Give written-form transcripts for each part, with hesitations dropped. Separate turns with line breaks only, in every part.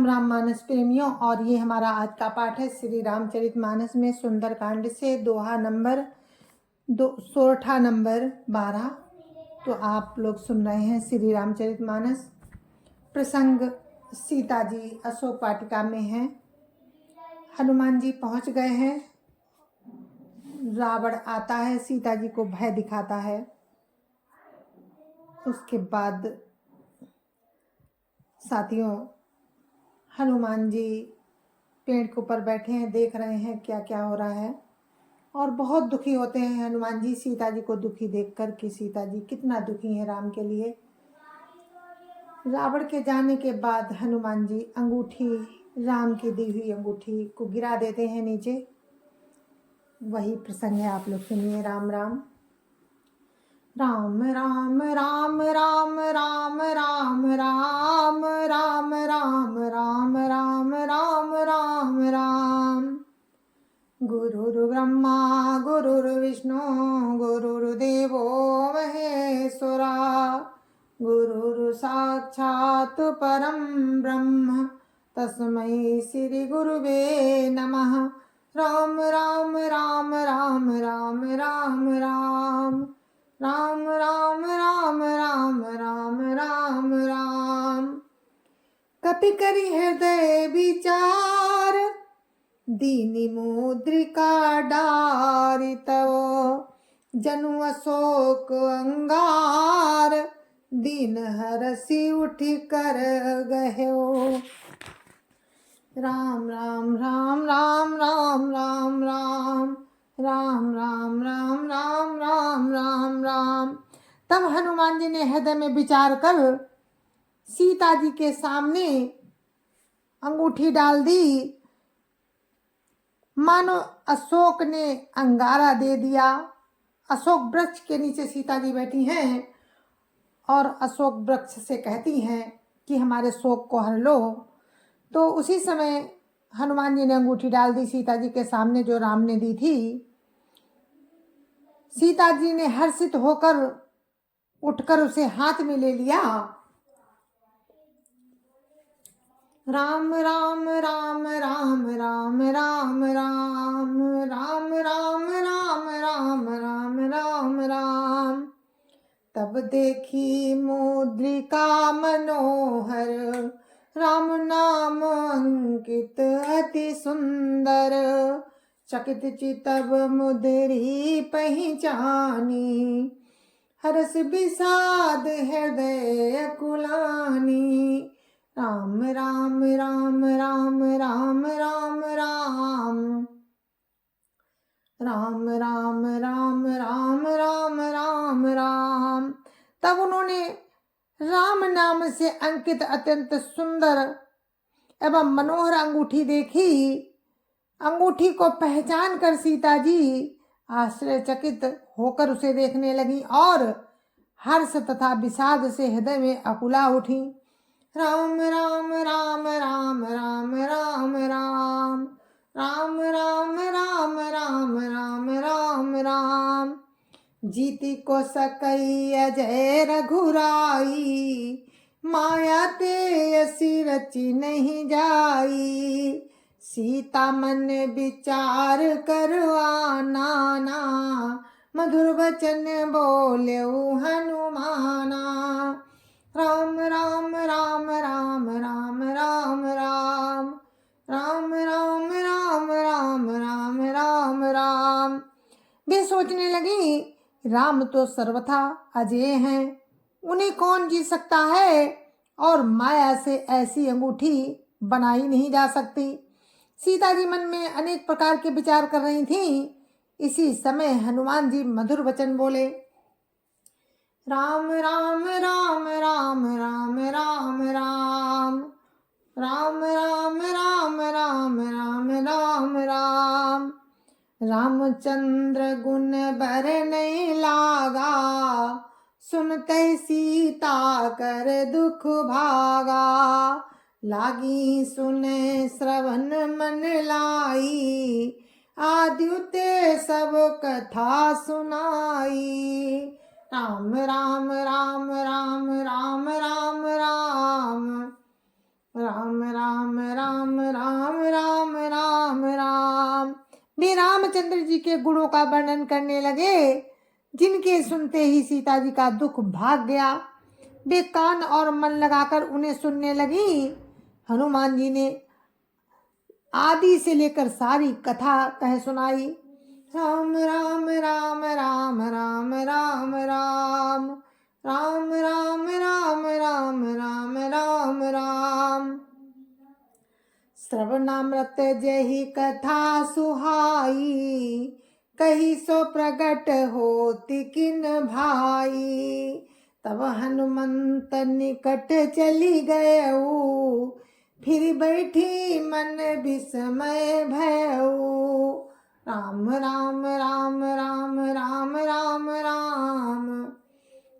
राम मानस प्रेमियों, और ये हमारा आज का पाठ है श्री रामचरितमानस में सुंदरकांड से दोहा नंबर 12। तो आप लोग सुन रहे हैं श्री रामचरितमानस। प्रसंग सीता जी अशोक वाटिका में हैं। हनुमान जी पहुंच गए हैं। रावण आता है, सीता जी को भय दिखाता है। उसके बाद साथियों, हनुमान जी पेड़ के ऊपर बैठे हैं, देख रहे हैं क्या क्या हो रहा है, और बहुत दुखी होते हैं हनुमान जी सीता जी को दुखी देखकर कि सीता जी कितना दुखी है राम के लिए। रावण के जाने के बाद हनुमान जी अंगूठी, राम की दी हुई अंगूठी को गिरा देते हैं नीचे। वही प्रसंग है, आप लोग सुनिए। राम राम राम राम राम राम राम राम राम राम राम राम राम राम राम राम। गुरुर्ब्रह्मा गुरुर्विष्णु गुरुर्देवो महेश्वरा, गुरुर्साक्षात् परं ब्रह्म तस्मै श्री गुरुवे नमः। राम राम राम राम राम राम राम राम राम राम राम राम राम राम। कपि करि हृदय विचार, दीनि मुद्रिका डारितव। जनु अशोक अंगार, दीन हरसि उठि कर गह्यो। राम राम राम राम राम राम राम राम राम राम राम राम राम राम। तब हनुमान जी ने हृदय में विचार कर सीता जी के सामने अंगूठी डाल दी। मानो अशोक ने अंगारा दे दिया। अशोक वृक्ष के नीचे सीता जी बैठी हैं और अशोक वृक्ष से कहती हैं कि हमारे शोक को हर लो। तो उसी समय हनुमान जी ने अंगूठी डाल दी सीता जी के सामने, जो राम ने दी थी। सीता जी ने हर्षित होकर उठकर उसे हाथ में ले लिया। राम राम राम राम राम राम राम राम राम राम राम राम राम राम। तब देखी मुद्रिका मनोहर, राम नाम अंकित अति सुंदर। चकित चितव मुद्री पहचानी, हर्ष विषाद हृदय कुलानी। राम राम राम राम राम राम राम राम राम राम राम राम राम राम। तब उन्होंने राम नाम से अंकित अत्यंत सुंदर एवं मनोहर अंगूठी देखी। अंगूठी को पहचान कर सीता जी आश्चर्यचकित होकर उसे देखने लगी और हर्ष तथा विषाद से हृदय में अकुला उठी। राम राम राम राम राम राम राम राम राम राम राम राम राम राम। जीती को सकई अजय रघुराई, माया ते असी रची नहीं जाई। सीता मन विचार करवाना ना, मधुर वचन बोल्यो हनुमाना। राम राम राम राम राम राम राम राम राम राम राम राम राम राम। वे सोचने लगी, राम तो सर्वथा अजेय हैं, उन्हें कौन जीत सकता है, और माया से ऐसी अंगूठी बनाई नहीं जा सकती। सीता जी मन में अनेक प्रकार के विचार कर रही थीं। इसी समय हनुमान जी मधुर वचन बोले। राम राम राम राम राम राम राम राम राम राम राम राम राम राम। रामचंद्र गुण बर नहीं लागा, सुनते सीता कर दुख भागा। लागी सुने श्रवण मन लाई, आद्युते सब कथा सुनाई। राम राम राम राम राम राम राम राम राम राम राम राम राम राम। वे रामचंद्र जी के गुणों का वर्णन करने लगे, जिनके सुनते ही सीता जी का दुख भाग गया। वे कान और मन लगाकर उन्हें सुनने लगी। हनुमान जी ने आदि से लेकर सारी कथा कह सुनाई। राम राम राम राम राम राम राम राम राम राम राम राम राम राम। श्रवणामृत जहि कथा सुहाई, कही सो प्रगट होति किन भाई। तब हनुमंत निकट चली गयऊ, फिर बैठी मन विस्मय भयऊ। राम राम राम राम राम राम राम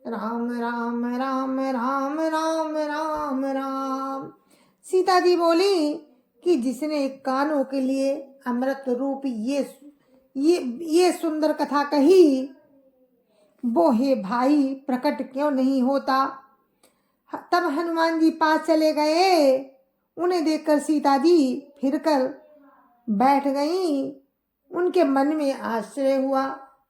राम राम राम राम राम राम राम। सीता जी बोली कि जिसने कानों के लिए अमृत रूप ये सुंदर कथा कही, वो हे भाई प्रकट क्यों नहीं होता। तब हनुमान जी पास चले गए। उन्हें देखकर सीता जी फिरकर बैठ गईं। उनके मन में आश्चर्य हुआ।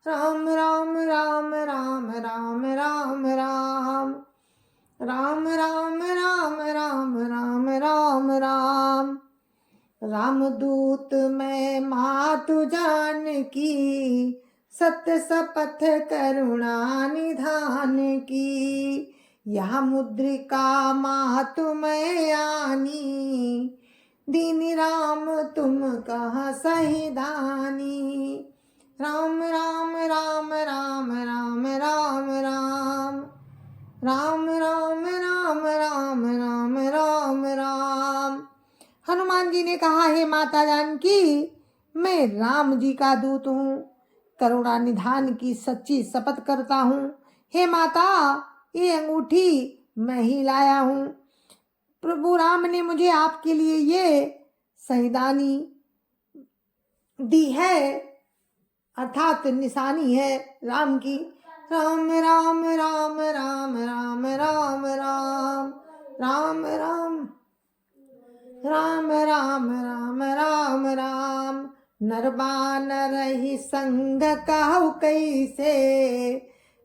राम राम राम राम राम राम राम राम राम राम राम राम राम राम। रामदूत मैं मातु जान की, सत्य शपथ करुणा निधान की। यह मुद्रिका मातु मैं आनी, दीन राम तुम कहाँ सही दानी। राम राम राम राम राम राम राम राम राम राम राम राम राम राम। हनुमान जी ने कहा, हे माता जानकी, मैं राम जी का दूत हूँ, करुणा निधान की सच्ची शपथ करता हूँ। हे माता, ये अंगूठी मैं ही लाया हूँ। प्रभु राम ने मुझे आपके लिए ये सहीदानी दी है, अर्थात निशानी है राम की। राम राम राम राम राम राम राम राम राम राम राम राम राम राम। नरबानर ही संग कहु कैसे,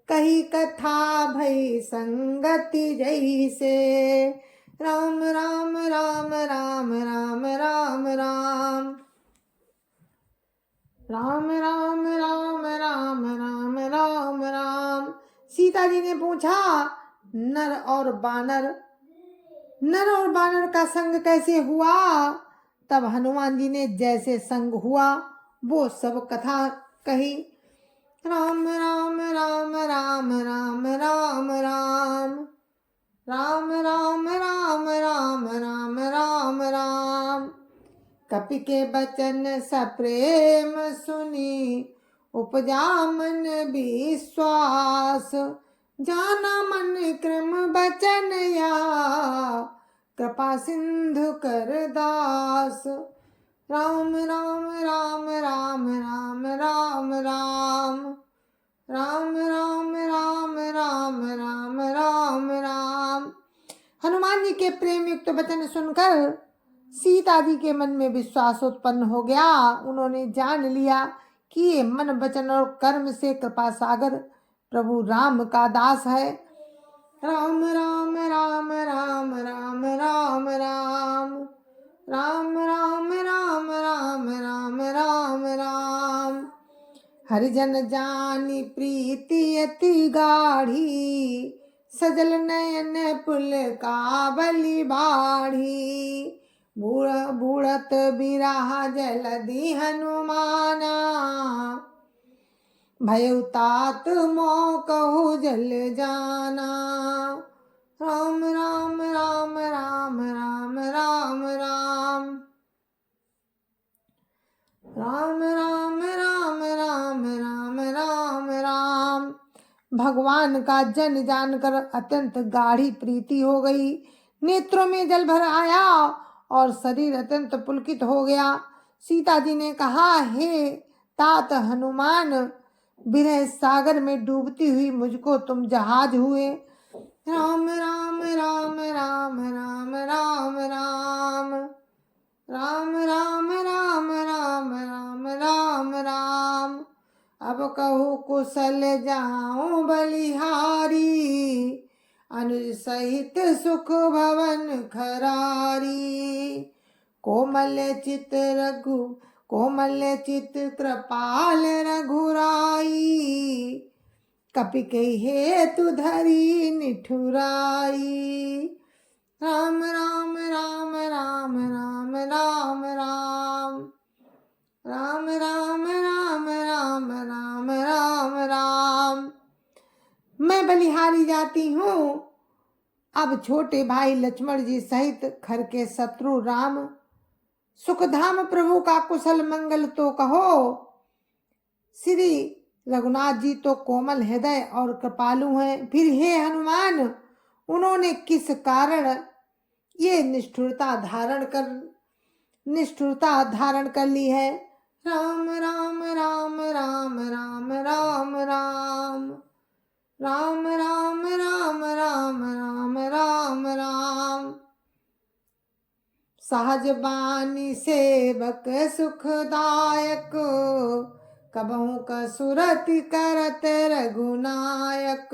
कही कथा भई संगति जैसे। राम राम राम राम राम राम राम राम राम राम राम राम राम राम। सीता जी ने पूछा, नर और बानर का संग कैसे हुआ। तब हनुमान जी ने जैसे संग हुआ वो सब कथा कही। राम राम राम राम राम राम राम राम राम राम राम राम राम राम। कपि के बचन सप्रेम सुनी, उपजा मन विश्वास। जाना मन क्रम बचन या, कृपा सिंधु कर दास। राम राम राम राम राम राम राम राम राम राम राम राम राम राम। हनुमान जी के प्रेम युक्त वचन सुनकर सीता जी के मन में विश्वास उत्पन्न हो गया। उन्होंने जान लिया कि ये मन वचन और कर्म से कृपा सागर प्रभु राम का दास है। राम राम राम राम राम राम राम राम राम राम राम राम राम राम। हरिजन जानी प्रीति अति गाढ़ी, सजल नयन पुल काबली बाढ़ी। बूढ़त बिराह जलधि हनुमाना, भयउ तात मोह कहु जल जाना। राम राम राम राम राम राम राम राम राम राम राम राम राम राम। भगवान का जन जानकर अत्यंत गाढ़ी प्रीति हो गई। नेत्रों में जल भर आया और शरीर अत्यंत पुलकित हो गया। सीता जी ने कहा, हे तात हनुमान, विरह सागर में डूबती हुई मुझको तुम जहाज हुए। राम राम राम राम राम राम राम राम राम राम राम राम राम राम। अब कहूँ कुशल जाऊं बलिहारी, अनुज सहित सुख भवन खरारी। कोमल चित कृपाल रघुराई, कपि कही हेतु धरी निठुराई। राम राम राम राम राम राम राम राम राम राम राम राम राम राम। मैं बलिहारी जाती हूँ, अब छोटे भाई लक्ष्मण जी सहित खर के शत्रु राम, सुखधाम प्रभु का कुशल मंगल तो कहो। श्री रघुनाथ जी तो कोमल हृदय और कृपालु हैं, फिर हे हनुमान उन्होंने किस कारण ये निष्ठुरता धारण कर ली है। राम राम राम राम राम राम राम राम राम राम राम राम राम राम। सहज बानी सेवक सुखदायक, कबहू कसुरति करत रघुनायक।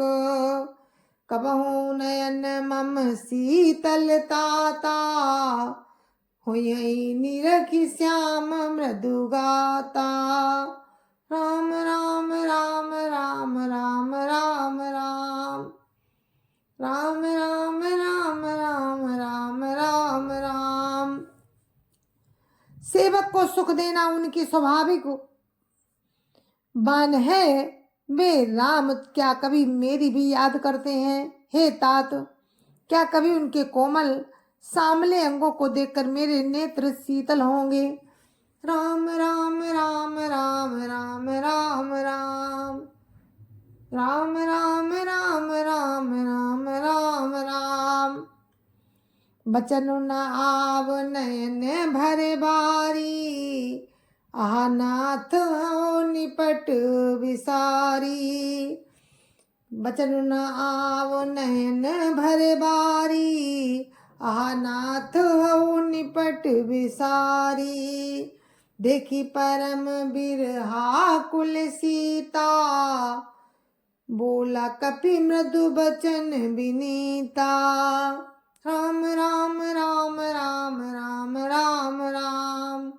कबहू नयन मम शीतलताता, हुई निरखि श्याम मृदु गाता। राम राम राम राम राम राम राम राम राम राम राम राम राम राम। सेवक को सुख देना उनकी स्वाभाविक बान है। वे राम क्या कभी मेरी भी याद करते हैं? हे तात, क्या कभी उनके कोमल सामले अंगों को देखकर मेरे नेत्र शीतल होंगे? राम राम राम राम राम राम राम राम राम राम राम राम राम राम। बचन न आव नयन भरे बारी, आहा नाथ हो निपट विसारी। बचन न आव नयन भरे बारी, आहा नाथ हो निपट विसारी। देखी परम बिरहा कुल सीता, बोला कपि मृदु बचन विनीता। राम राम राम राम राम राम राम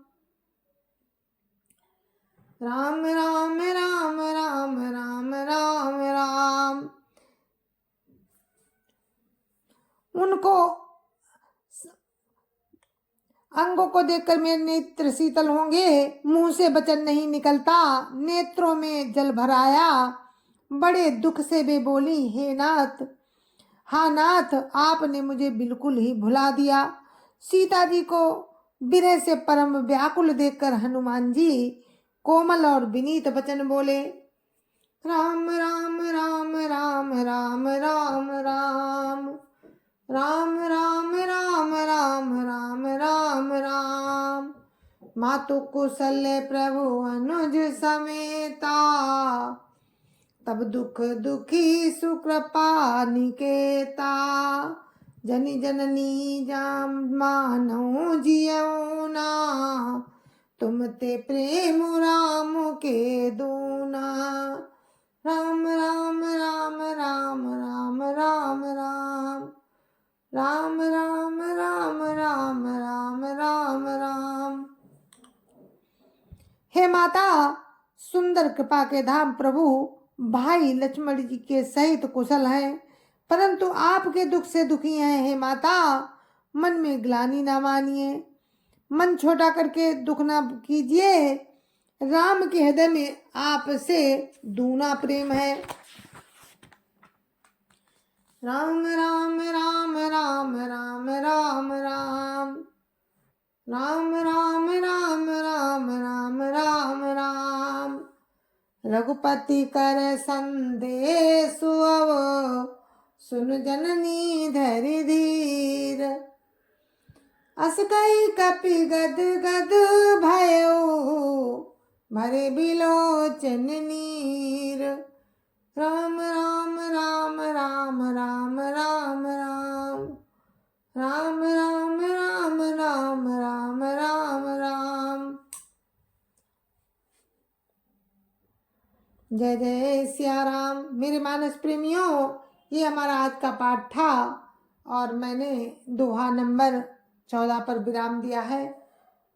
राम राम राम राम राम राम राम। उनको अंगों को देखकर मेरे नेत्र शीतल होंगे। मुंह से वचन नहीं निकलता, नेत्रों में जल भराया। बड़े दुख से वे बोली, हे नाथ, हाँ नाथ, आपने मुझे बिल्कुल ही भुला दिया। सीता जी को विरह से परम व्याकुल देखकर हनुमान जी कोमल और विनीत वचन बोले। राम राम राम राम राम राम राम राम राम राम राम राम राम राम। मातु कुशल प्रभु अनुज समेता, तब दुख दुखी सुकृपा निकेता। जनि जननी जाम मानो जियौना, तुम ते प्रेम राम के दूना। राम राम राम राम राम राम राम राम राम राम राम राम राम राम। हे माता, सुंदर कृपा के धाम प्रभु भाई लक्ष्मण जी के सहित कुशल हैं, परंतु आपके दुख से दुखी हैं। हे माता, मन में ग्लानि ना मानिए, मन छोटा करके दुख ना कीजिए। राम के हृदय में आपसे दूना प्रेम है। राम राम राम राम राम राम राम राम राम राम राम राम राम राम। रघुपति कर संदेश अब, सुन जननी धरि धीर। अस कई कपि गद गद भयो, भरे बिलोचन नीर। राम राम राम राम राम राम राम राम राम राम राम राम राम राम। जय जय सिया राम। मेरे मानस प्रेमियों, ये हमारा आज का पाठ था और मैंने दोहा नंबर 14 पर विराम दिया है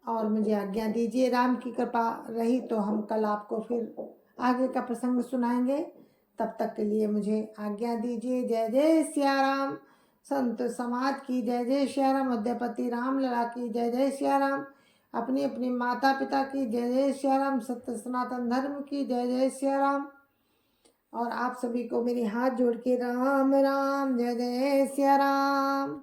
और मुझे आज्ञा दीजिए। राम की कृपा रही तो हम कल आपको फिर आगे का प्रसंग सुनाएंगे। तब तक के लिए मुझे आज्ञा दीजिए। जय जय सिया राम। संत समाज की जय जय सिया राम। अद्यापति रामलला की जय जय सिया राम। अपनी अपनी माता पिता की जय जय सिया राम। सत्य सनातन धर्म की जय जय सिया राम। और आप सभी को मेरी हाथ जोड़ के राम राम, जय जय सिया राम।